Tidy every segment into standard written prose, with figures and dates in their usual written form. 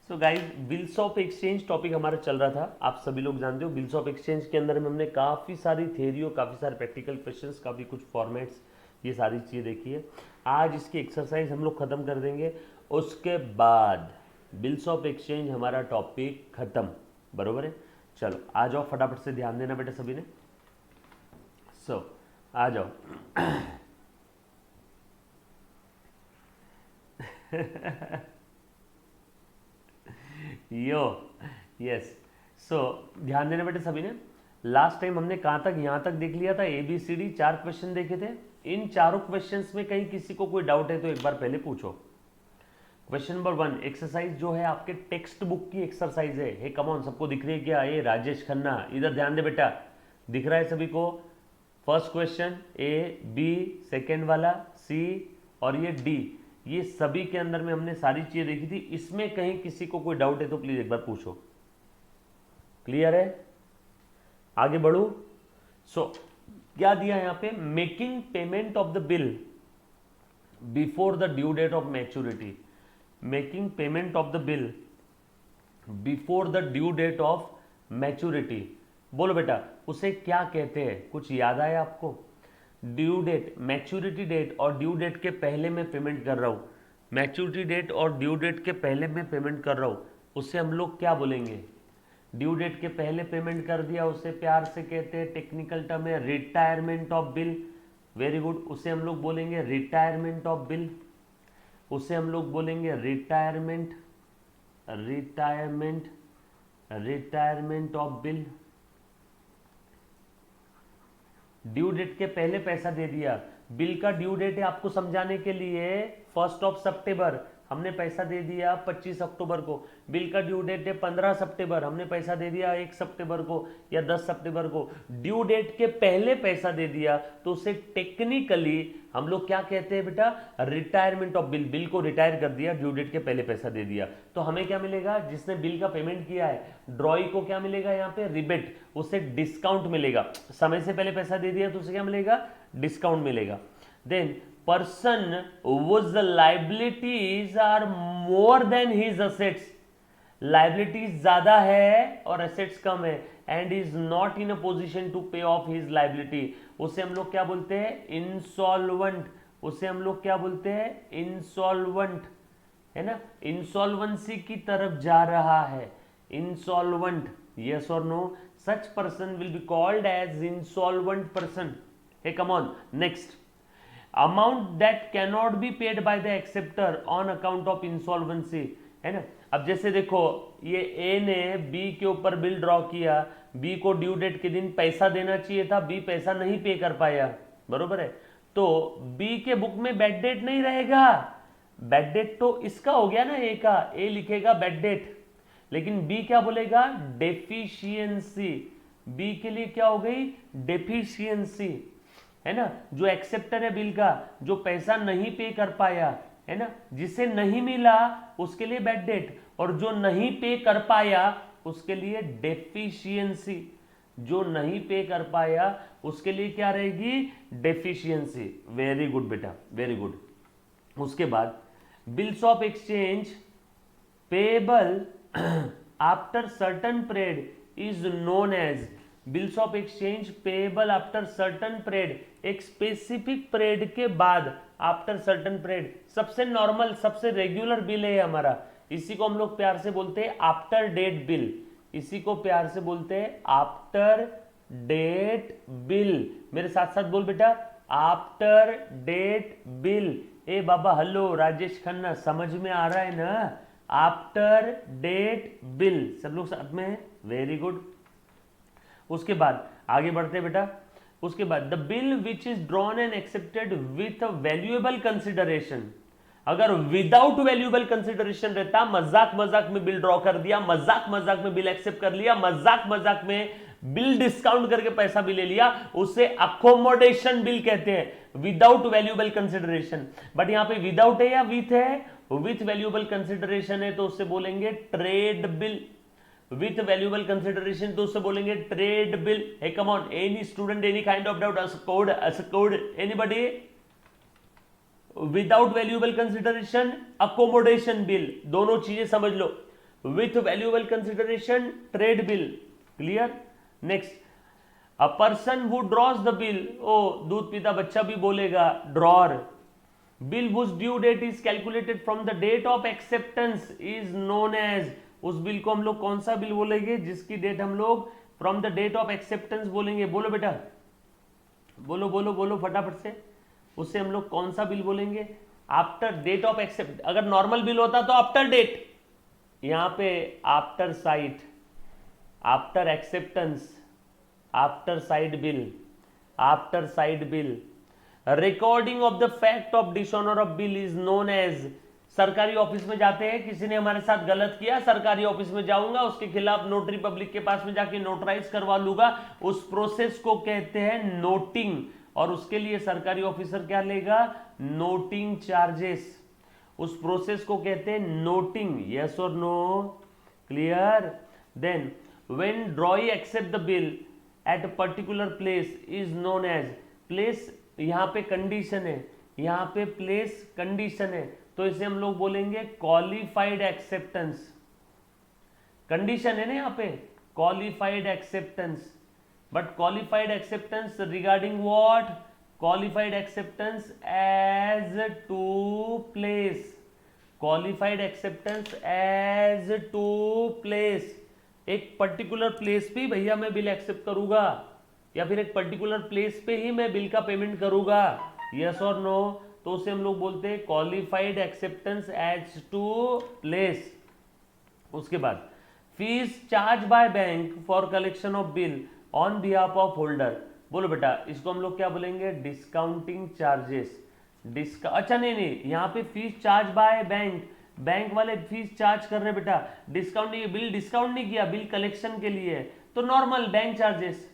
So guys, bills of exchange topic हमारा चल रहा था। आप सभी लोग जानते हो बिल्स ऑफ एक्सचेंज के अंदर में हमने काफ़ी सारी थ्योरी और काफ़ी सारे प्रैक्टिकल क्वेश्चंस, काफ़ी कुछ फॉर्मेट्स, ये सारी चीज़ें देखी है। आज इसकी एक्सरसाइज हम लोग ख़त्म कर देंगे, उसके बाद बिल्स ऑफ एक्सचेंज हमारा टॉपिक ख़त्म। बरोबर है? चलो आ जाओ, फटाफट से ध्यान देना बेटा सभी ने। आ जाओ। यो यस। सो ध्यान देना बेटे सभी ने। लास्ट टाइम हमने कहाँ तक, यहाँ तक देख लिया था। ABCD 4 क्वेश्चन देखे थे। इन चारों क्वेश्चंस में कहीं किसी को कोई डाउट है तो एक बार पहले पूछो। क्वेश्चन नंबर 1 एक्सरसाइज जो है आपके टेक्स्ट बुक की एक्सरसाइज है। हे कम ऑन, सबको दिख रही है क्या? ये राजेश खन्ना, इधर ध्यान दे बेटा, दिख रहा है सभी को? First question A, B, second वाला C और ये D, ये सभी के अंदर में हमने सारी चीजें देखी थी। इसमें कहीं किसी को कोई डाउट है तो प्लीज एक बार पूछो। क्लियर है? आगे बढ़ू। क्या दिया यहां पे? Making payment of the bill before the due date of maturity. Making payment of the bill before the due date of maturity. बोलो बेटा उसे क्या कहते हैं? कुछ याद आया आपको? ड्यू डेट, मैच्योरिटी डेट और ड्यू डेट के पहले मैं पेमेंट कर रहा हूं। मैच्योरिटी डेट और ड्यू डेट के पहले मैं पेमेंट कर रहा हूं, उसे हम लोग क्या बोलेंगे? ड्यू डेट के पहले पेमेंट कर दिया, उसे प्यार से कहते हैं, टेक्निकल टर्म है retirement of bill. Very good, उसे हम लोग बोलेंगे रिटायरमेंट ऑफ बिल। उसे हम लोग बोलेंगे retirement retirement retirement of bill. Due date के पहले पैसा दे दिया। बिल का ड्यू डेट है, आपको समझाने के लिए 1 सितंबर, हमने पैसा दे दिया 25 अक्टूबर को। बिल का ड्यू डेट है 15 सितंबर, हमने पैसा दे दिया 1 सितंबर को या 10 सितंबर को। ड्यू डेट के पहले पैसा दे दिया तो उसे टेक्निकली हम लोग क्या कहते हैं बेटा? Retirement of bill. बिल को रिटायर कर दिया, ड्यू डेट के पहले पैसा दे दिया। तो हमें क्या मिलेगा? जिसने बिल का पेमेंट किया है, ड्रॉई को क्या मिलेगा यहाँ पे? रिबेट, उसे डिस्काउंट मिलेगा। समय से पहले पैसा दे दिया तो उसे क्या मिलेगा? डिस्काउंट मिलेगा। Then person whose liabilities are more than his assets, liabilities ज्यादा है और assets कम है, and is not in a position to pay off his liability, उसे हम लोग क्या बोलते हैं? insolvent। उसे हम लोग क्या बोलते हैं? insolvent, है ना? इंसॉल्वेंसी की तरफ जा रहा है, insolvent, yes or no? such person will be called as insolvent person। hey come on, next, amount that cannot be paid by the acceptor on account of insolvency, है ना? अब जैसे देखो, ये ए ने बी के ऊपर बिल ड्रॉ किया, बी को ड्यू डेट के दिन पैसा देना चाहिए था, बी पैसा नहीं पे कर पाया, बरोबर है? तो बी के बुक में बैड डेट नहीं रहेगा। बैड डेट तो इसका हो गया ना, ए का, ए लिखेगा बैड डेट, लेकिन बी क्या बोलेगा? डेफिशिएंसी। बी के लिए क्या हो गई? डेफिशिएंसी, है ना? जो एक्सेप्टर है बिल का, जो पैसा नहीं पे कर पाया, है ना, जिसे नहीं मिला उसके लिए बैड डेट, और जो नहीं पे कर पाया उसके लिए डेफिशिएंसी। जो नहीं पे कर पाया उसके लिए क्या रहेगी? डेफिशिएंसी। वेरी गुड बेटा, वेरी गुड। उसके बाद bills of exchange payable after certain period is known as. Bills of exchange payable after certain period, एक स्पेसिफिक पीरियड के बाद, आफ्टर सर्टन पीरियड। सबसे नॉर्मल, सबसे रेगुलर बिल है हमारा, इसी को हम लोग प्यार से बोलते हैं आफ्टर डेट बिल। इसी को प्यार से बोलते हैं आफ्टर डेट बिल। मेरे साथ साथ बोल बेटा, आफ्टर डेट बिल। ए बाबा हेलो राजेश खन्ना, समझ में आ रहा है ना? आफ्टर डेट बिल, सब लोग साथ में है? Very good. उसके बाद आगे बढ़ते बेटा। उसके बाद the bill which is drawn and accepted with valuable consideration. अगर विदाउट वैल्यूएबल कंसिडरेशन रहता, मजाक मजाक में बिल ड्रॉ कर दिया, मजाक मजाक में बिल एक्सेप्ट कर लिया, मजाक मजाक में बिल डिस्काउंट करके पैसा भी ले लिया, उसे अकोमोडेशन बिल कहते हैं, विदाउट वैल्यूएबल कंसिडरेशन। बट यहां पे विदाउट है या विथ है? विथ वैल्यूएबल कंसिडरेशन है तो उससे बोलेंगे trade bill. With valuable consideration तो उससे बोलेंगे trade bill. Hey come on, any student, any kind of doubt? Code anybody? Without valuable consideration, accommodation bill, दोनों चीजें समझ लो। With valuable consideration trade bill, clear. Next, a person who draws the bill, ओ दूध पीता बच्चा भी बोलेगा drawer. Bill whose due date is calculated from the date of acceptance is known as, उस बिल को हम लोग कौन सा बिल बोलेंगे, जिसकी डेट हम लोग from the date of acceptance बोलेंगे। बोलो बेटा, बोलो बोलो बोलो फटाफट से, उससे हम लोग कौन सा बिल बोलेंगे, आफ्टर डेट ऑफ एक्सेप्ट। अगर नॉर्मल बिल होता तो आफ्टर डेट, यहां पे after sight, after acceptance, after sight bill, after sight bill. Recording of the fact of dishonour of bill is known as, सरकारी ऑफिस में जाते हैं, किसी ने हमारे साथ गलत किया, सरकारी ऑफिस में जाऊंगा, उसके खिलाफ नोटरी पब्लिक के पास में जाके नोटराइज करवा लूंगा, उस प्रोसेस को कहते हैं नोटिंग। और उसके लिए सरकारी ऑफिसर क्या लेगा, नोटिंग चार्जेस, उस प्रोसेस को कहते हैं नोटिंग। यस और no, clear. Then when drawee accept the bill at a particular place is known as, place यहां पे कंडीशन है, यहां पे प्लेस कंडीशन है, तो इसे हम लोग बोलेंगे क्वालिफाइड एक्सेप्टेंस। कंडीशन है ना यहां पे, qualified acceptance. But qualified acceptance regarding what, qualified acceptance as to place, qualified acceptance as to place. एक पर्टिकुलर प्लेस पे भैया मैं बिल एक्सेप्ट करूंगा, या फिर एक पर्टिकुलर प्लेस पे ही मैं बिल का पेमेंट करूंगा, यस और नो, तो उसे हम लोग बोलते हैं qualified acceptance as to place. उसके बाद fees charge by bank for collection of bill on behalf of holder, बोलो बेटा इसको हम लोग क्या बोलेंगे, डिस्काउंटिंग चार्जेस। अच्छा नहीं, यहां पे fees charge by bank, bank वाले फीस चार्ज कर रहे बेटा, डिस्काउंट नहीं, बिल डिस्काउंट नहीं किया, बिल कलेक्शन के लिए, तो normal bank charges.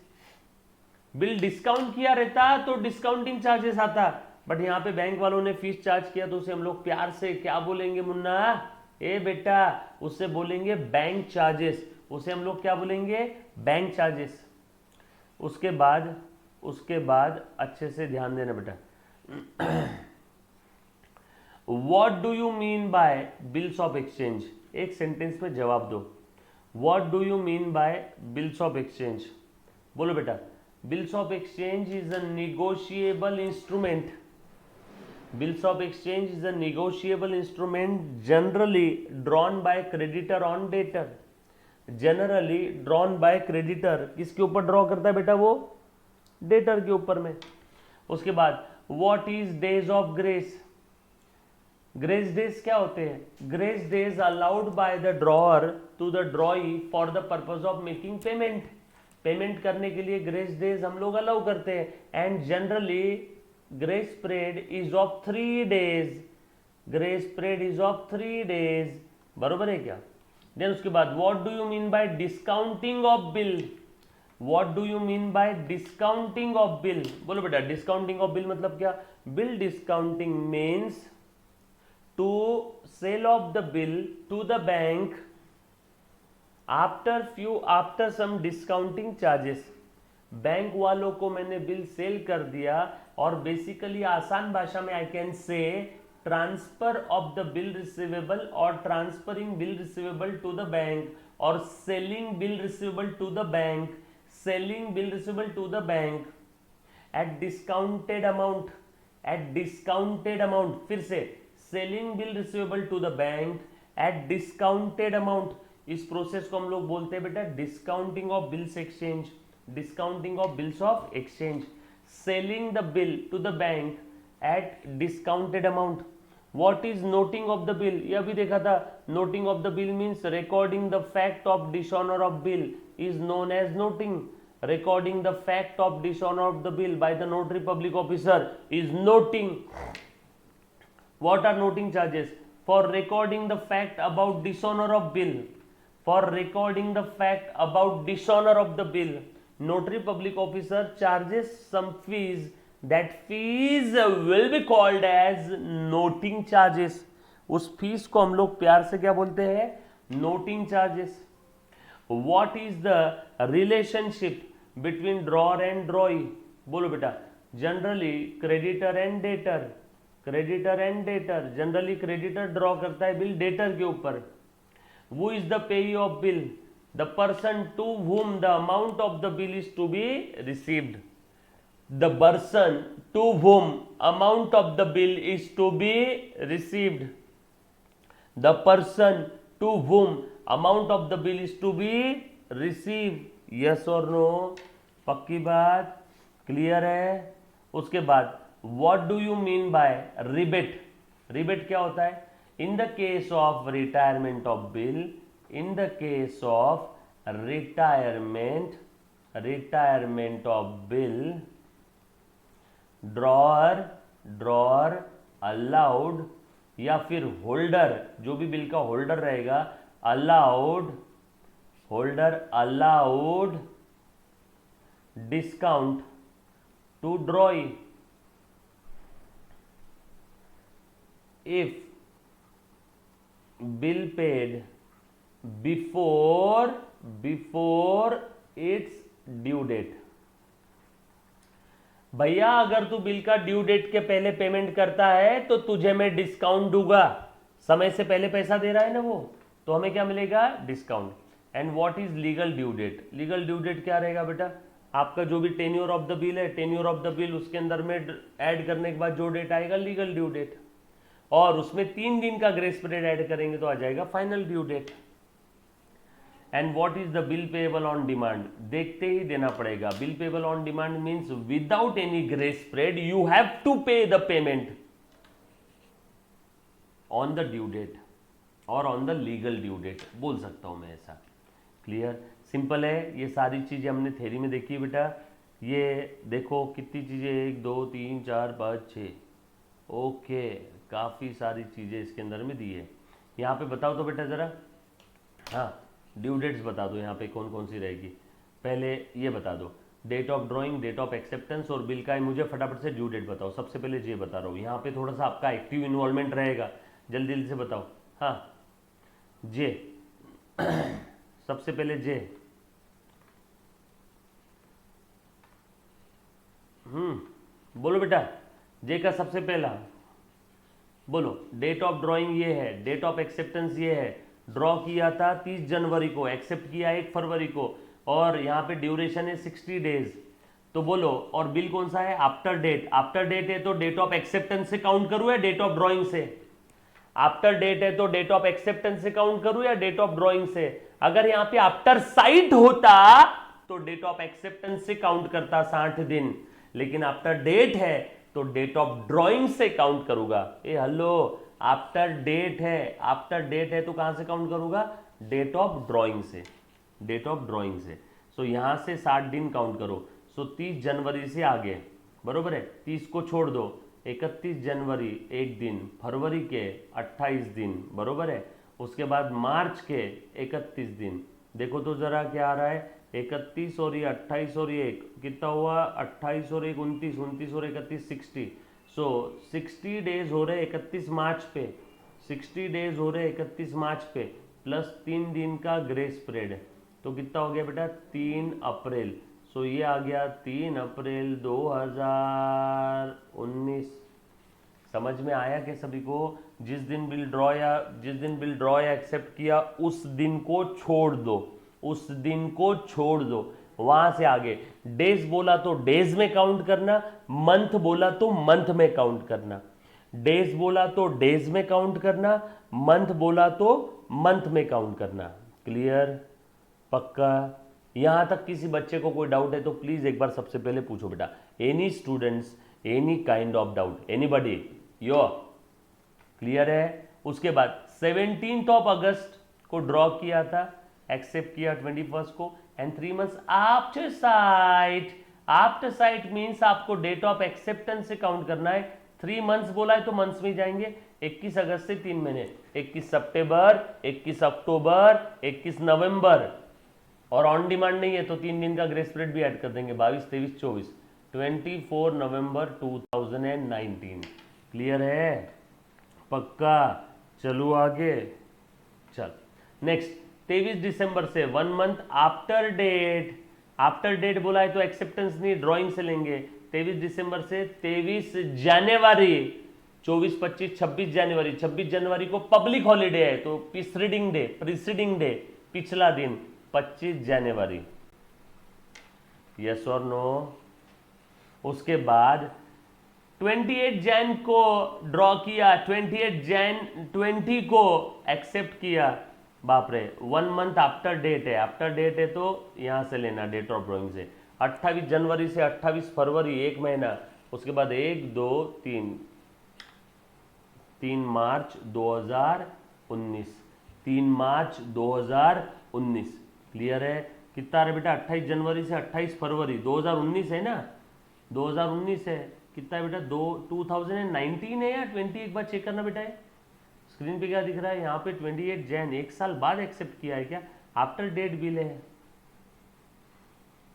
Bill discount किया रहता तो डिस्काउंटिंग चार्जेस आता, बट यहां पे बैंक वालों ने फीस चार्ज किया तो उसे हम लोग प्यार से क्या बोलेंगे मुन्ना, ए बेटा उससे बोलेंगे बैंक चार्जेस, उसे हम लोग क्या बोलेंगे, बैंक चार्जेस। उसके बाद अच्छे से ध्यान देना बेटा, what do you mean by bills of exchange, एक सेंटेंस में जवाब दो, what do you mean by bills of exchange, बोलो बेटा। Bills of exchange is a negotiable instrument, bills of exchange is a negotiable instrument generally drawn by creditor on debtor, generally drawn by creditor, किसके ऊपर draw करता है बेटा, वो debtor के ऊपर में। उसके बाद what is days of grace, grace days क्या होते हैं, grace days allowed by the drawer to the drawee for the purpose of making payment, payment करने के लिए ग्रेस डेज हम लोग अलाउ करते हैं, and generally grace period is of 3 days, grace period is of 3 days, बरोबर है क्या। देन उसके बाद what do you mean by discounting of bill, what do you mean by discounting of bill, बोलो बेटा डिस्काउंटिंग ऑफ बिल मतलब क्या, bill discounting means to sell off the bill to the bank after some discounting charges, bank वालों को मैंने bill cell कर दिया, और बेसिकली आसान भाषा में I can say transfer of the bill receivable और transferring bill receivable to the bank, और selling bill receivable to the bank, selling bill receivable to the bank at discounted amount, at discounted amount, फिर से selling bill receivable to the bank at discounted amount, इस process को हम लोग बोलते हैं बेटा discounting of bills exchange, discounting of bills of exchange, selling the bill to the bank at discounted amount. What is noting of the bill, यह भी देखा था, noting of the bill means recording the fact of dishonour of bill is known as noting, recording the fact of dishonor of the bill by the notary public officer is noting. What are noting charges? For recording the fact about dishonor of bill, for recording the fact about dishonor of the bill, notary public officer charges some fees, that fees will be called as noting charges, उस fees को हम लोग प्यार से क्या बोलते हैं, noting charges. What is the relationship between drawer and drawee, बोलो बेटा, generally creditor and debtor, creditor and debtor, generally creditor draw करता है बिल डेटर के ऊपर, Who is the payee of bill? The person to whom the amount of the bill is to be received. The person to whom amount of the bill is to be received. The person to whom amount of the bill is to be received. Yes or no? पक्की बात, clear है? उसके बाद what do you mean by rebate? rebate क्या होता है? In the case of retirement of bill, in the case of retirement of bill, drawer allowed या फिर होल्डर, जो भी बिल का होल्डर रहेगा, holder allowed discount to drawee if bill paid before its due date. भैया अगर तू bill का ड्यू डेट के पहले पेमेंट करता है तो तुझे मैं डिस्काउंट दूंगा. समय से पहले पैसा दे रहा है ना वो, तो हमें क्या मिलेगा? Discount. And what is legal due date? Legal due date क्या रहेगा बेटा? आपका जो भी टेन्योर ऑफ द बिल है, टेन्योर ऑफ द बिल उसके अंदर में ऐड करने के बाद जो डेट आएगा लीगल ड्यू डेट, और उसमें 3 दिन का ग्रेस पीरियड ऐड करेंगे तो आ जाएगा final due date. And what is the bill payable on demand? देखते ही देना पड़ेगा. Bill payable on demand means without any grace period you have to pay the payment on the due date और on the legal due date, बोल सकता हूं मैं ऐसा. क्लियर? सिंपल है. ये सारी चीजें हमने थ्योरी में देखी बेटा. ये देखो कितनी चीजें, 1 2 3 4 5 6. ओके, काफ़ी सारी चीज़ें इसके अंदर में दी है. यहाँ पे बताओ तो बेटा ज़रा. हाँ, ड्यू डेट्स बता दो यहाँ पे कौन कौन सी रहेगी. पहले ये बता दो, date of drawing, date of acceptance और बिल का. मुझे फटाफट से ड्यू डेट बताओ. सबसे पहले जे बता रहा हूँ. यहाँ पे थोड़ा सा आपका एक्टिव इन्वॉल्वमेंट रहेगा. जल्दी जल्दी से बताओ. हाँ, जे सबसे पहले जे. बोलो बेटा, जे का सबसे पहला बोलो. डेट ऑफ ड्राइंग ये है, डेट ऑफ एक्सेप्टेंस ये है. ड्रॉ किया था 30 जनवरी को, एक्सेप्ट किया 1 फरवरी को, और यहाँ पे ड्यूरेशन है 60 डेज. तो बोलो, और बिल कौन सा है? After date. आफ्टर डेट है तो डेट ऑफ एक्सेप्टेंस से काउंट करूँ या डेट ऑफ ड्राइंग से? आफ्टर डेट है तो डेट ऑफ एक्सेप्टेंस से काउंट करूँ या डेट ऑफ ड्राइंग से? अगर यहाँ पे आफ्टर साइट होता तो डेट ऑफ एक्सेप्टेंस से काउंट करता 60 दिन, लेकिन आफ्टर डेट है तो डेट ऑफ ड्राइंग से काउंट करूंगा. ए हेलो, आफ्टर डेट है, आफ्टर डेट है तो कहां से काउंट करूंगा? डेट ऑफ ड्राइंग से, डेट ऑफ ड्राइंग से. सो यहां से 60 दिन काउंट करो. सो 30 जनवरी से आगे, बरोबर है. 30 को छोड़ दो, 31 जनवरी 1 दिन, फरवरी के 28 दिन, बरोबर है. उसके बाद मार्च के 31 दिन. देखो तो जरा क्या आ रहा है? 31 और ये 28 और ये 1 कितना हुआ? 28 और 1 29, 29 और 31 60. सो 60 डेज हो रहे 31 मार्च पे, 60 डेज हो रहे 31 मार्च पे, प्लस 3 दिन का ग्रेस पीरियड. तो कितना हो गया बेटा? 3 अप्रैल. सो ये आ गया 3 अप्रैल 2019. समझ में आया कि सभी को? जिस दिन बिल ड्रॉ या एक्सेप्ट किया उस दिन को छोड़ दो, उस दिन को छोड़ दो. वहां से आगे डेज बोला तो डेज में काउंट करना, मंथ बोला तो मंथ में काउंट करना. डेज बोला तो डेज में काउंट करना, मंथ बोला तो मंथ में काउंट करना. क्लियर? पक्का? यहां तक किसी बच्चे को कोई डाउट है तो प्लीज एक बार सबसे पहले पूछो बेटा. Any students, any kind of doubt, anybody? Your clear है? उसके बाद 17 अगस्त को ड्रॉ किया था, एक्सेप्ट किया 21 को, and 3 months after sight. After site means आपको डेट ऑफ एक्सेप्टेंस से काउंट करना है. 3 मंथ्स बोला है तो मंथ्स में जाएंगे. 21 अगस्त से 3 महीने, 21 सितंबर, 21 अक्टूबर, 21 नवंबर. और ऑन डिमांड नहीं है तो 3 दिन का ग्रेस पीरियड भी ऐड कर देंगे. 22, 23, 24, 24 नवंबर 2019. क्लियर है? पक्का? चलो आगे. चल नेक्स्ट 23 दिसंबर से 1 month after date. After date बोला है तो एक्सेप्टेंस नहीं, ड्राइंग से लेंगे. 23 दिसंबर से 23 जनवरी 24, 25, 26 जनवरी, 26 जनवरी को पब्लिक हॉलीडे है तो प्रीसीडिंग डे पिछला दिन 25 जनवरी। यस और नो। उसके बाद 28 जैन को ड्रॉ किया, 28 जैन 20 को एक्सेप्ट किया। बाप रे, 1 मंथ आफ्टर डेट है, आफ्टर डेट है तो यहां से लेना डेट ऑफ ड्रॉइंग से। 28 जनवरी से 28 फरवरी, एक महीना। उसके बाद 1, 2, 3 मार्च 2019, 3 मार्च 2019। क्लियर है? कितना है बेटा? 28 जनवरी से 28 फरवरी 2019 है ना, 2019 है। कितना है बेटा? 2019 है या 20? एक बार चेक करना बेटा। है स्क्रीन पे क्या दिख रहा है यहाँ पे? 28 जैन, एक साल बाद एक्सेप्ट किया है क्या? आफ्टर डेट बिल है,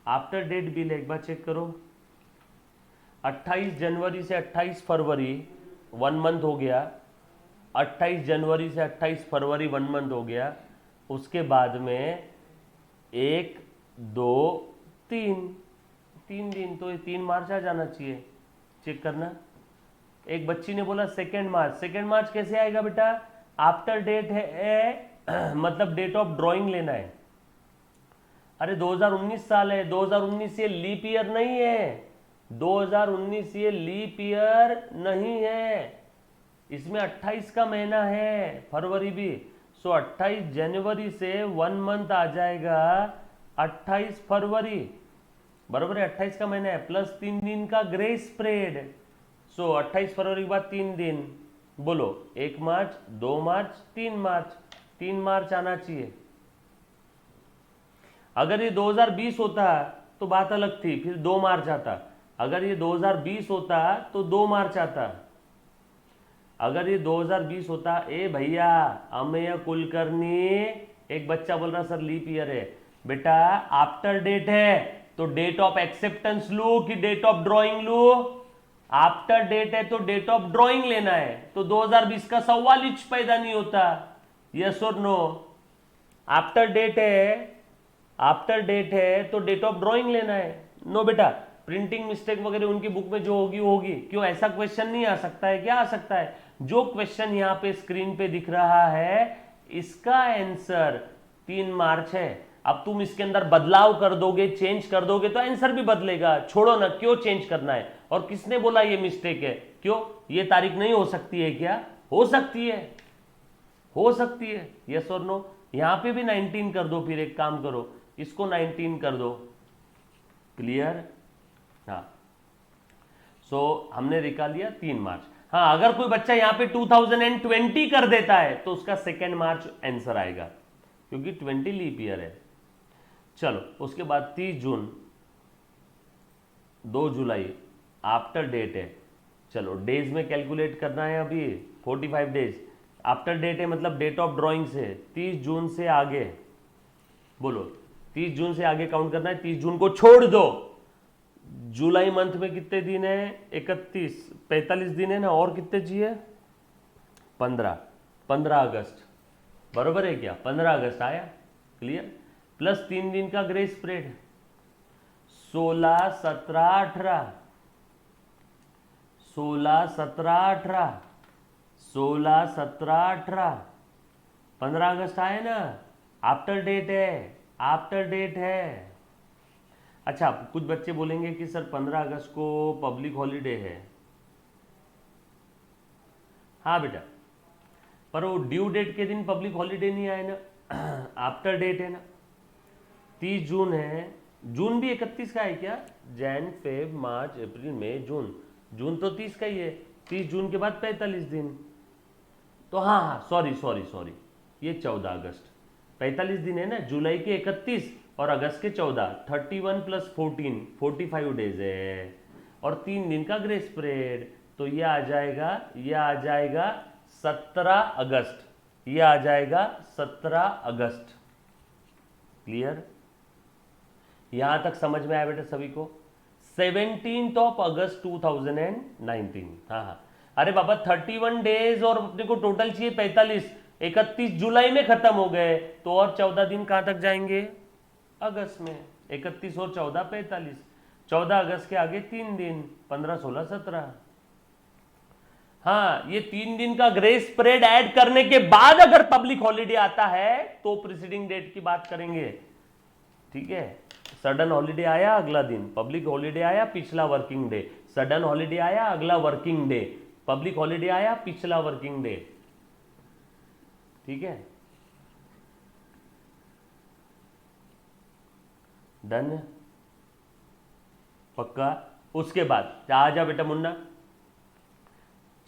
आफ्टर डेट बिल है, एक बार चेक करो। 28 जनवरी से 28 फरवरी 1 मंथ हो गया, 28 जनवरी से 28 फरवरी 1 मंथ हो गया। उसके बाद में 1, 2, 3 दिन, तो 3 मार्च आ जाना चाहिए। चेक करना। एक बच्ची ने बोला 2 मार्च, 2 मार्च कैसे आएगा बेटा? आफ्टर डेट है मतलब डेट ऑफ ड्रॉइंग लेना है। अरे 2019 साल है, 2019 ये लीप ईयर नहीं है, 2019 ये लीप ईयर नहीं है, इसमें 28 का महीना है, फरवरी भी। सो 28 जनवरी से 1 मंथ आ जाएगा 28 फरवरी, बराबर है? 28 का महीना है प्लस 3 दिन का ग्रेस स्प्रेड। सो 28 फरवरी के बाद 3 दिन, बोलो 1 मार्च, 2 मार्च, 3 मार्च, 3 मार्च आना चाहिए। अगर ये 2020 होता तो बात अलग थी, फिर 2 मार्च आता। अगर ये 2020 होता तो 2 मार्च आता। अगर ये 2020 होता, ए भैया अमेय कुलकर्णी, एक बच्चा बोल रहा सर लीप ईयर है। बेटा आफ्टर डेट है तो डेट ऑफ एक्सेप्टेंस लू कि डेट ऑफ ड्रॉइंग लू? आफ्टर डेट है तो डेट ऑफ ड्रॉइंग लेना है, तो 2020 का सवाल ही पैदा नहीं होता। यस और नो? आफ्टर डेट है, आफ्टर डेट है तो डेट ऑफ ड्रॉइंग लेना है। नो बेटा, प्रिंटिंग मिस्टेक वगैरह उनकी बुक में जो होगी होगी। क्यों? ऐसा क्वेश्चन नहीं आ सकता है? क्या आ सकता है? जो क्वेश्चन यहां पे स्क्रीन पे दिख रहा है इसका आंसर 3 मार्च है। अब तुम इसके अंदर बदलाव कर दोगे, चेंज कर दोगे तो आंसर भी बदलेगा। छोड़ो ना, क्यों चेंज करना है? और किसने बोला ये मिस्टेक है? क्यों ये तारीख नहीं हो सकती है? क्या हो सकती है? हो सकती है। यस और नो? यहां पे भी 19 कर दो, फिर एक काम करो, इसको 19 कर दो। क्लियर? हाँ। सो हमने निकाल लिया 3 मार्च। हाँ, अगर कोई बच्चा यहां पे 2020 कर देता है तो उसका 2 मार्च आंसर आएगा, क्योंकि 20 लीप ईयर है। चलो उसके बाद 30 जून, 2 जुलाई आफ्टर डेट है। चलो डेज में कैलकुलेट करना है अभी, 45 डेज आफ्टर डेट है, मतलब डेट ऑफ ड्रॉइंग से 30 जून से आगे। बोलो 30 जून से आगे काउंट करना है, 30 जून को छोड़ दो। जुलाई मंथ में कितने दिन है? 31, 45 दिन है ना, और कितने चाहिए? 15 अगस्त, बरोबर है क्या? 15 अगस्त आया। क्लियर? प्लस 3 दिन का ग्रेस स्प्रेड, 16, 17, 18, 16, 17, 18, 16, 17, 18, 15 अगस्त आए ना। आफ्टर डेट है, आफ्टर डेट है। अच्छा, कुछ बच्चे बोलेंगे कि सर 15 अगस्त को पब्लिक हॉलीडे है। हाँ बेटा, पर वो ड्यू डेट के दिन पब्लिक हॉलीडे नहीं आए ना, आफ्टर डेट है ना। 30 जून है, जून भी 31 का है क्या? जैन, फेब, मार्च, अप्रैल, मई, जून, जून तो 30 का ही है। 30 जून के बाद 45 दिन, तो हाँ हाँ सॉरी, ये 14 अगस्त, 45 दिन है ना। जुलाई के 31 और अगस्त के 14, 31 प्लस 14, 45 डेज है, और 3 दिन का ग्रेस पीरियड, तो ये आ जाएगा 17 अगस्त, ये आ जाएगा 17 अगस्त। क्लियर? यहां तक समझ में आया बेटा सभी को? 17 अगस्त 2019। हाँ, अरे बाबा 31 डेज और अपने को टोटल चाहिए 45, 31 जुलाई में खत्म हो गए, तो और 14 दिन कहां तक जाएंगे? अगस्त में। 31 और 14, 45, 14 अगस्त के आगे 3 दिन, 15, 16, 17। हाँ, ये 3 दिन का ग्रेस पीरियड ऐड करने के बाद अगर पब्लिक हॉलीडे आता है तो प्रीसीडिंग डेट की बात करेंगे, ठीक है। सडन हॉलीडे आया अगला दिन, पब्लिक हॉलीडे आया पिछला वर्किंग डे, सडन हॉलीडे आया अगला वर्किंग डे, पब्लिक हॉलीडे आया पिछला वर्किंग डे, ठीक है। डन, पक्का। उसके बाद आ जा बेटा मुन्ना,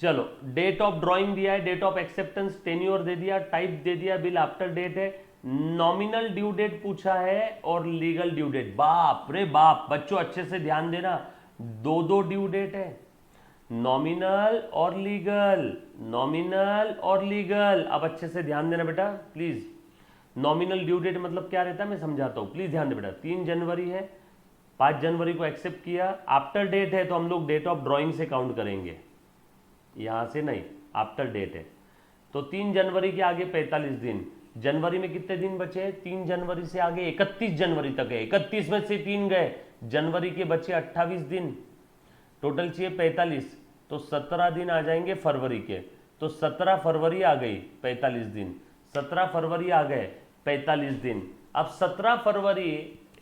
चलो डेट ऑफ ड्राइंग दिया है, डेट ऑफ एक्सेप्टेंस, टेन्योर दे दिया, टाइप दे दिया, बिल आफ्टर डेट है, नॉमिनल ड्यू डेट पूछा है और लीगल ड्यू डेट। बाप रे बाप, बच्चों अच्छे से ध्यान देना, दो दो ड्यू डेट है, नॉमिनल और लीगल, नॉमिनल और लीगल। अब अच्छे से ध्यान देना बेटा प्लीज। नॉमिनल ड्यू डेट मतलब क्या रहता है मैं समझाता हूं, प्लीज ध्यान दे बेटा। 3 जनवरी है, 5 जनवरी को एक्सेप्ट किया, आफ्टर डेट है तो हम लोग डेट ऑफ ड्राइंग से काउंट करेंगे, यहां से नहीं, आफ्टर डेट है तो 3 जनवरी के आगे 45 दिन। जनवरी में कितने दिन बचे? 3 जनवरी से आगे 31 जनवरी तक है, 31 में से 3 गए, जनवरी के बचे 28 दिन, टोटल चाहिए 45, तो 17 दिन आ जाएंगे फरवरी के, तो 17 फरवरी आ गई 45 दिन, 17 फरवरी आ गए 45 दिन। अब 17 फरवरी,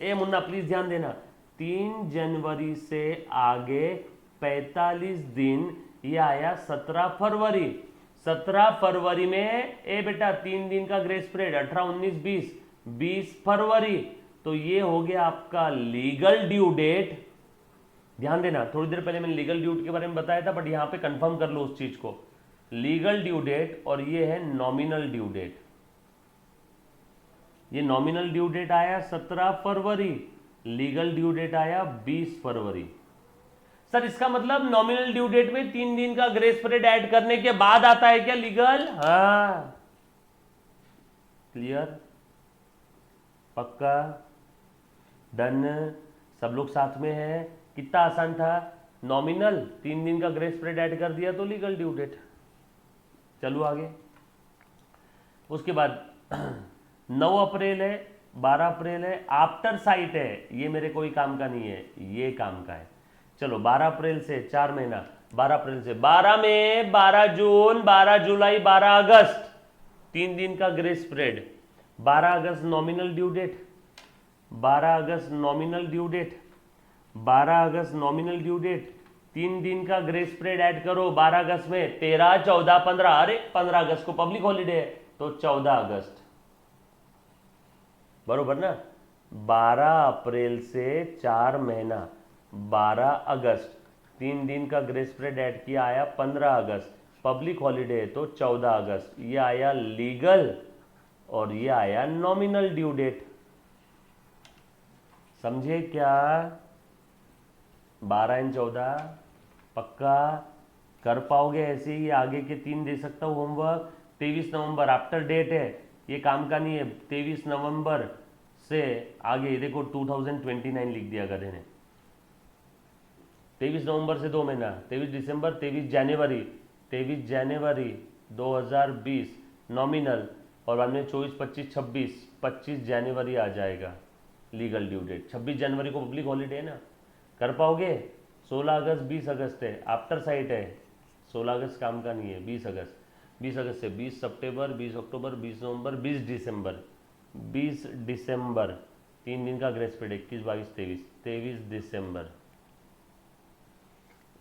ए मुन्ना प्लीज ध्यान देना, 3 जनवरी से आगे 45 दिन, ये आया 17 फरवरी। 17 फरवरी में ए बेटा 3 दिन का ग्रेस पीरियड, 18 19 20, 20 फरवरी, तो ये हो गया आपका लीगल ड्यू डेट। ध्यान देना, थोड़ी देर पहले मैंने लीगल ड्यू के बारे में बताया था, बट यहां पे कंफर्म कर लो उस चीज को, लीगल ड्यू डेट, और ये है नॉमिनल ड्यू डेट। ये नॉमिनल ड्यू डेट आया 17 फरवरी, लीगल ड्यू डेट आया 20 फरवरी। सर इसका मतलब नॉमिनल ड्यू डेट में 3 दिन का ग्रेस पीरियड ऐड करने के बाद आता है क्या लीगल? हाँ, क्लियर, पक्का, डन, सब लोग साथ में है। कितना आसान था, नॉमिनल 3 दिन का ग्रेस पीरियड ऐड कर दिया तो लीगल ड्यू डेट। चलो आगे, उसके बाद 9 अप्रैल है, 12 अप्रैल है, आफ्टर साइट है, ये मेरे कोई काम का नहीं है, ये काम का है। चलो 12 अप्रैल से 4 महीना, 12 अप्रैल से 12 मई, 12 जून, 12 जुलाई, 12 अगस्त, 3 दिन का ग्रेस पीरियड। 12 अगस्त नॉमिनल ड्यू डेट, 12 अगस्त नॉमिनल ड्यू डेट, 12 अगस्त नॉमिनल ड्यू डेट, 3 दिन का ग्रेस पीरियड ऐड करो 12 अगस्त में, 13 14 15, अरे 15 अगस्त को पब्लिक हॉलीडे है तो 14 अगस्त, बरोबर ना। 12 अप्रैल से 4 महीना, 12 अगस्त, 3 दिन का ग्रेस पीरियड ऐड किया, आया 15 अगस्त, पब्लिक हॉलीडे है तो 14 अगस्त, ये आया लीगल और ये आया नॉमिनल ड्यू डेट। समझे क्या? 12 और 14 पक्का कर पाओगे? ऐसे ही आगे के 3 दे सकता हूँ होमवर्क। 23 नवंबर आफ्टर डेट है, ये काम का नहीं है। 23 नवंबर से आगे देखो 2029 लिख दिया गधे ने। 23 नवंबर से 2 महीना, 23 दिसंबर, 23 जनवरी, 23 जनवरी 2020 नॉमिनल, और बाद में 24 25 26, 25 जनवरी आ जाएगा लीगल ड्यू डेट। 26 जनवरी को पब्लिक हॉलीडे है ना, कर पाओगे? 16 अगस्त 20 अगस्त है, आफ्टर साइट है, 16 अगस्त काम का नहीं है, 20 अगस्त, 20 अगस्त से 20 सितंबर, 20 अक्टूबर, 20 नवंबर, 20 दिसंबर, 20 दिसंबर, 3 दिन का ग्रेस पीरियड, 21 22 23, 23 दिसंबर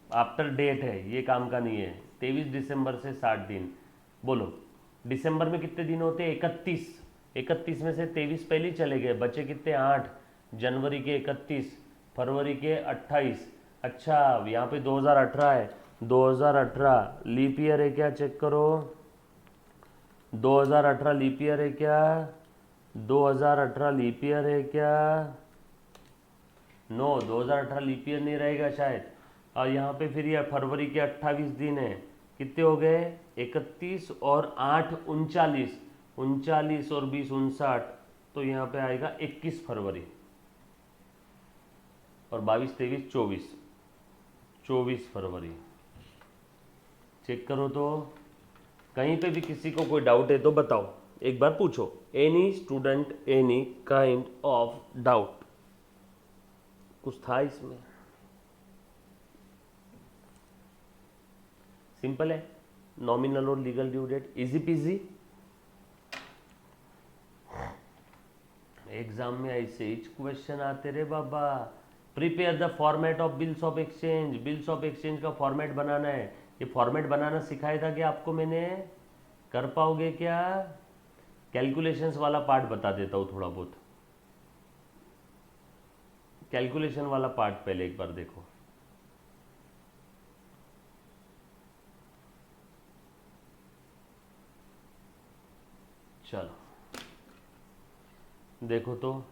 आफ्टर डेट है, ये काम का नहीं है। 23 दिसंबर से 60 दिन। बोलो दिसंबर में कितने दिन होते हैं? 31, 31 में से 23 पहले चले गए, बचे कितने? 8, जनवरी के 31, फरवरी के 28। अच्छा यहाँ पे 2018 है, 2018 लीप ईयर है क्या? चेक करो, 2018 लीप ईयर है क्या? 2018 लीप ईयर है क्या? नो, 2018 लीप ईयर नहीं रहेगा शायद। और यहाँ पे फिर ये फरवरी के 28 दिन है, कितने हो गए? 31 और 8 39, 39 और 20 59, तो यहाँ पे आएगा 21 फरवरी, और 22 23 24, 24 फरवरी। चेक करो तो, कहीं पे भी किसी को कोई डाउट है तो बताओ, एक बार पूछो। Any student any kind of doubt? कुछ था इसमें? सिंपल है, नॉमिनल और legal due date, easy peasy. Exam में ऐसे ही क्वेश्चन आते रे बाबा। Prepare the format of bills of exchange, bills of exchange का फॉर्मेट बनाना है। ये फॉर्मेट बनाना सिखाया था क्या आपको मैंने? कर पाओगे क्या? कैलकुलेशंस वाला पार्ट बता देता हूँ थोड़ा बहुत। कैलकुलेशन वाला पार्ट पहले एक बार देखो। चलो देखो तो,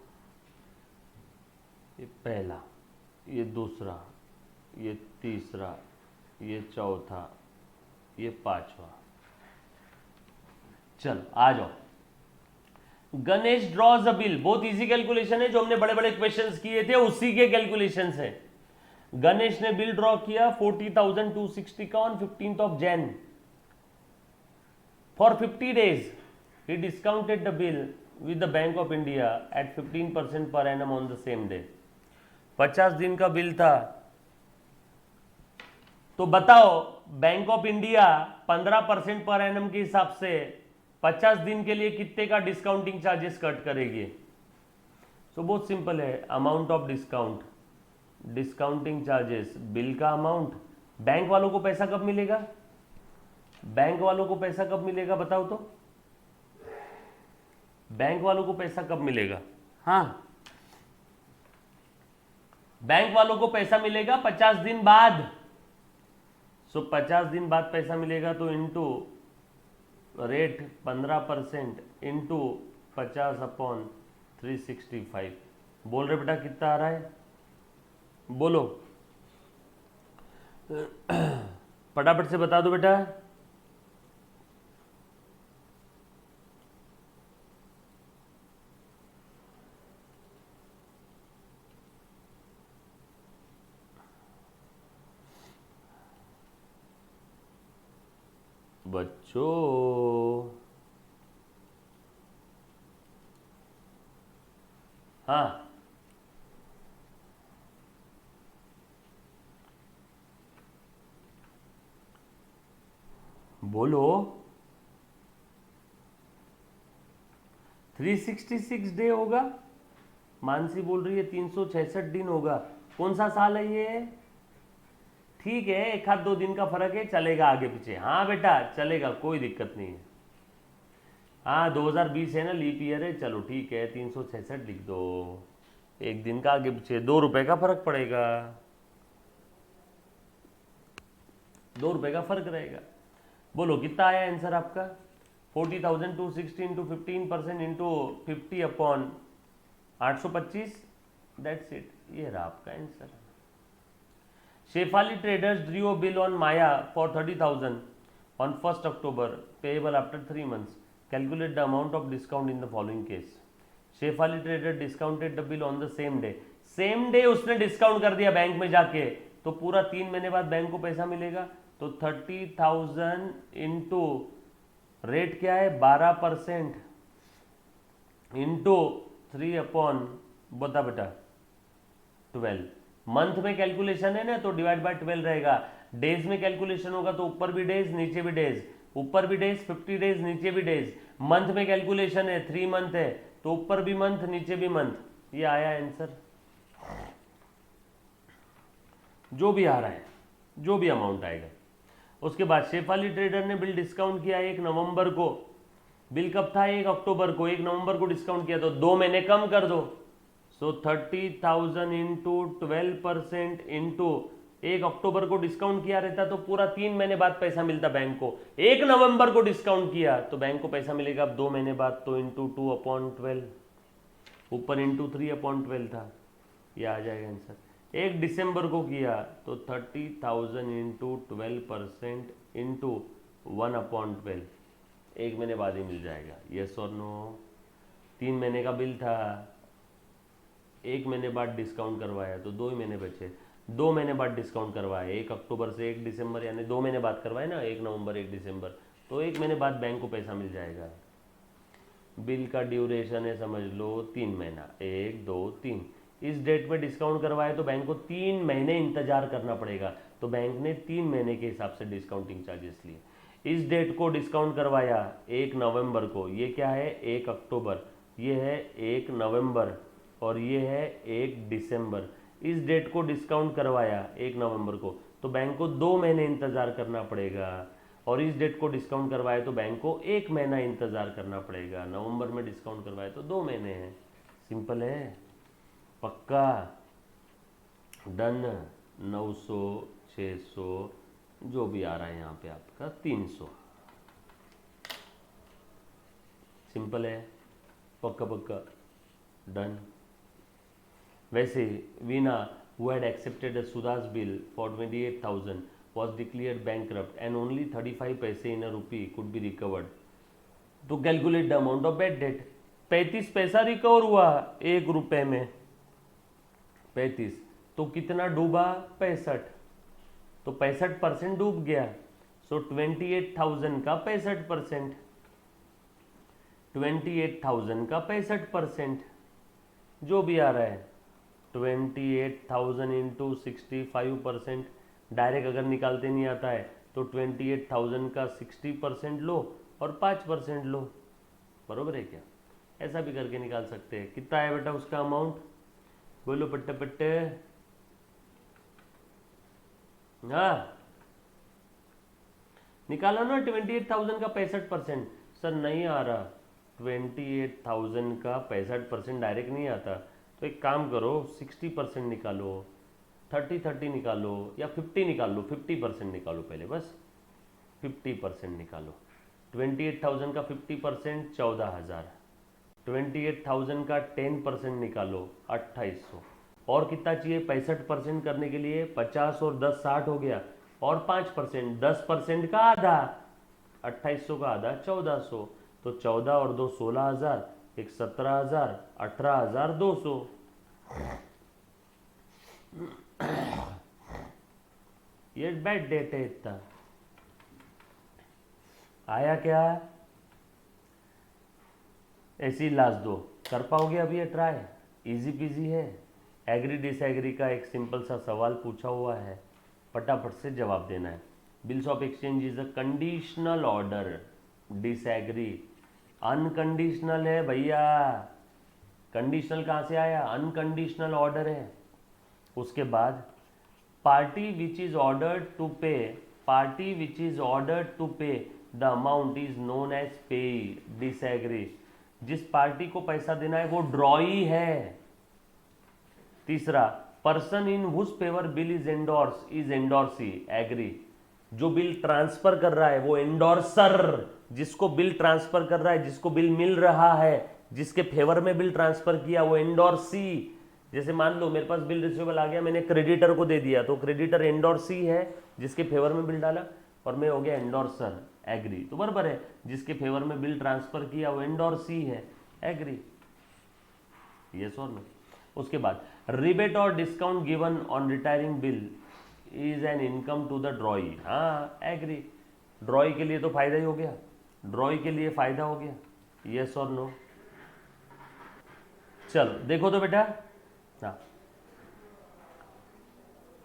ये पहला, ये दूसरा, ये तीसरा, ये चौथा, ये पांचवा। चल आ जाओ। गणेश ड्रॉज अ बिल, बहुत इजी कैलकुलेशन है, जो हमने बड़े बड़े क्वेश्चंस किए थे उसी के कैलकुलेशंस है। गणेश ने बिल ड्रॉ किया 40,260 का on 15th of Jain for 50 days। He discounted the bill with the Bank of India at 15% per annum on the same day। 50 दिन का बिल था, तो बताओ bank of India 15% per annum के हिसाब से 50 दिन के लिए कितने का डिस्काउंटिंग चार्जेस कट करेगी? तो बहुत सिंपल है, amount of discount, discounting charges, bill का अमाउंट। बैंक वालों को पैसा कब मिलेगा? बैंक वालों को पैसा कब मिलेगा बताओ तो? बैंक वालों को पैसा कब मिलेगा? हाँ, बैंक वालों को पैसा मिलेगा 50 दिन बाद। सो 50 दिन बाद पैसा मिलेगा, तो इनटू रेट 15% इंटू 50/365। बोल रहे बेटा कितना आ रहा है? बोलो फटाफट से बता दो बेटा। बच्चों हाँ, बोलो। 366 डे होगा, मानसी बोल रही है 366 दिन होगा। कौन सा साल है ये? ठीक है, एक आध 2 दिन का फर्क है, चलेगा आगे पीछे। हाँ बेटा चलेगा, कोई दिक्कत नहीं है। हाँ 2020 है ना, लीप ईयर है, चलो ठीक है 366 लिख दो। एक दिन का आगे पीछे 2 रुपए का फर्क पड़ेगा, 2 रुपए का फर्क रहेगा। बोलो कितना आया आंसर आपका? 40,260 इंटू 15% इंटू 50/825, दैट्स इट। ये रहा आपका answer. Shefali traders drew a bill on Maya for 30,000 on 1st October payable after 3 months। Calculate the amount of discount in the following case. Shefali trader discounted the bill on the same day. Same day उसने discount कर दिया bank में जाके, तो पूरा 3 महीने बाद bank को पैसा मिलेगा। तो 30,000 इंटू रेट क्या है 12% इंटू 3 बता बेटा 12। मंथ में कैलकुलेशन है ना, तो डिवाइड बाय 12 रहेगा। डेज में कैलकुलेशन होगा तो ऊपर भी डेज नीचे भी डेज, ऊपर भी डेज 50 डेज नीचे भी डेज। मंथ में कैलकुलेशन है 3 मंथ है, तो ऊपर भी मंथ नीचे भी मंथ। ये आया आंसर, जो भी आ रहा है, जो भी अमाउंट आएगा। उसके बाद शेफाली ट्रेडर ने बिल डिस्काउंट किया 1 नवंबर को। बिल कब था? 1 अक्टूबर को। 1 नवंबर को डिस्काउंट किया, तो 2 महीने कम कर दो। सो 30,000 इंटू 12% इंटू 1 अक्टूबर को डिस्काउंट किया रहता तो पूरा 3 महीने बाद पैसा मिलता बैंक को। 1 नवंबर को डिस्काउंट किया तो बैंक को पैसा मिलेगा अब 2 महीने बाद, तो इंटू 2/12, ऊपर इंटू 3/12 था। ये आ जाएगा आंसर। 1 दिसंबर को किया तो 30,000 इंटू 12% इंटू 1/12, 1 महीने बाद ही मिल जाएगा। यस और नो? 3 महीने का बिल था, 1 महीने बाद डिस्काउंट करवाया तो 2 ही महीने बचे। 2 महीने बाद डिस्काउंट करवाया 1 अक्टूबर से 1 दिसंबर, यानी 2 महीने बाद करवाए ना, 1 नवंबर 1 दिसंबर, तो 1 महीने बाद बैंक को पैसा मिल जाएगा। बिल का ड्यूरेशन है समझ लो 3 महीना, 1 2 3। इस डेट में डिस्काउंट करवाए तो बैंक को 3 महीने इंतजार करना पड़ेगा, तो बैंक ने 3 महीने के हिसाब से डिस्काउंटिंग चार्जेस लिए। इस डेट को डिस्काउंट करवाया 1 नवंबर को, ये क्या है 1 अक्टूबर, ये है 1 नवंबर और ये है 1 दिसंबर। इस डेट को डिस्काउंट करवाया 1 नवंबर को, तो बैंक को 2 महीने इंतजार करना पड़ेगा, और इस डेट को डिस्काउंट करवाए तो बैंक को 1 महीना इंतजार करना पड़ेगा। नवंबर में डिस्काउंट करवाए तो 2 महीने हैं। सिंपल है, पक्का, डन। 900, 600, जो भी आ रहा है यहाँ पे आपका 300। सिंपल है, पक्का पक्का, डन। वैसे Veena who had accepted a Sudha's bill for 28,000 was declared bankrupt and only 35 पैसे in a rupee could be recovered. तो calculate the amount of bad debt. 35 पैसा रिकवर हुआ 1 रुपए में, 35, तो कितना डूबा 65, तो 65% डूब गया। सो 28,000 का 65%, 28,000 का 65%, जो भी आ रहा है 28,000 इंटू 65%। डायरेक्ट अगर निकालते नहीं आता है तो 28,000 का 60% लो और 5% लो, बरोबर है क्या? ऐसा भी करके निकाल सकते हैं। कितना है बेटा उसका अमाउंट, बोलो पट्टे पट्टे। हाँ निकालो ना 28,000 का 65%। सर नहीं आ रहा, 28,000 का 65% डायरेक्ट नहीं आता, तो एक काम करो 60% निकालो, 30 निकालो या 50 निकाल लो, 50% निकालो पहले, बस 50% निकालो। 28,000 का 50% 14,000, 28,000 का 10% निकालो 2,800, और कितना चाहिए 65% करने के लिए? 50 और 10 60 हो गया, और 5%, 10% का आधा, 2,800 का आधा 1,400, तो 14 और 2 16,000, एक 17,000, 18,200। ये बैड डेट है इतना। आया क्या? ऐसी लास्ट दो, कर पाओगे अभी ये ट्राई? इजी पीजी है। एग्री डिसएग्री का एक सिंपल सा सवाल पूछा हुआ है, फटाफट से जवाब देना है। Bills of exchange is a conditional order, disagree unconditional है भैया। कंडीशनल कहाँ से आया? अनकंडीशनल ऑर्डर है। उसके बाद party which is ordered to pay, party which is ordered to pay the amount is known as payee, disagree. जिस party को पैसा देना है वो ड्रॉई है। तीसरा, person in whose favour bill is endorse, is endorsee, agree. जो bill transfer कर रहा है वो एंडोर्सर, जिसको बिल ट्रांसफर कर रहा है, जिसको बिल मिल रहा है, जिसके फेवर में बिल ट्रांसफर किया वो एंडोर्सी। जैसे मान लो मेरे पास बिल रिसीवेबल आ गया, मैंने क्रेडिटर को दे दिया, तो क्रेडिटर एंडोर्सी है जिसके फेवर में बिल डाला, और मैं हो गया एंडोर्सर, एग्री। तो बराबर है, जिसके फेवर में बिल ट्रांसफर किया वो एंडोर्सी है, एग्री। यस और नो। उसके बाद रिबेट और discount given on retiring bill is an income to the drawee, हाँ एग्री। ड्रॉई के लिए तो फायदा ही हो गया, ड्रॉई के लिए फायदा हो गया, यस और नो। चलो देखो तो बेटा, हाँ,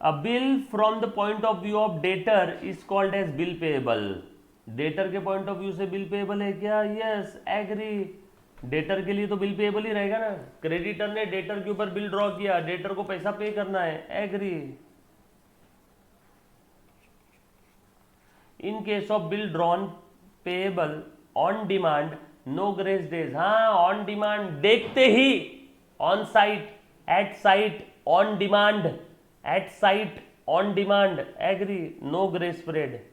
a bill from the point of view of debtor is called as bill payable. Debtor के पॉइंट ऑफ व्यू से बिल पेएबल है क्या? Yes, agree. डेटर के लिए तो बिल पेएबल ही रहेगा ना, क्रेडिटर ने डेटर के ऊपर बिल ड्रॉ किया, डेटर को पैसा पे करना है, agree. In case of bill drawn payable on demand, no grace days, हाँ ऑन डिमांड, देखते ही, on sight, at sight, on demand, at sight, on demand, agree, no grace period.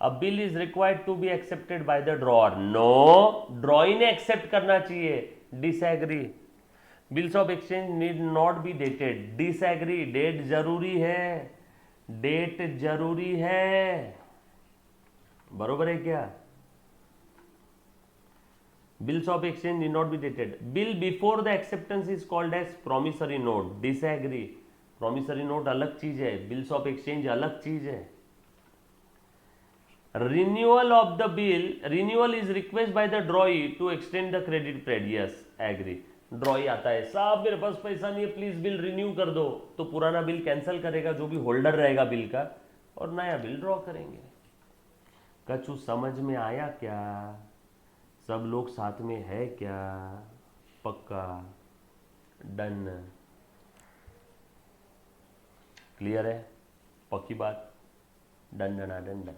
A bill is required to be accepted by the drawer, no, drawee ने accept करना चाहिए, disagree. Bills of exchange need not be dated, disagree, date जरूरी है, date जरूरी है, बरोबर है क्या? Bills of exchange need not be dated. Bill before the acceptance is called as promissory note, disagree. Promissory note अलग चीज है, बिल्स ऑफ एक्सचेंज अलग चीज है। Renewal of the bill, renewal is request by the drawee to extend the credit period, yes agree. Draw ही आता है, साहब मेरे पास पैसा नहीं है प्लीज बिल रिन्यू कर दो, तो पुराना बिल कैंसिल करेगा जो भी होल्डर रहेगा बिल का, और नया बिल ड्रॉ करेंगे। कछु समझ में आया क्या? सब लोग साथ में है क्या? पक्का? डन? क्लियर है? पक्की बात? Done done done done.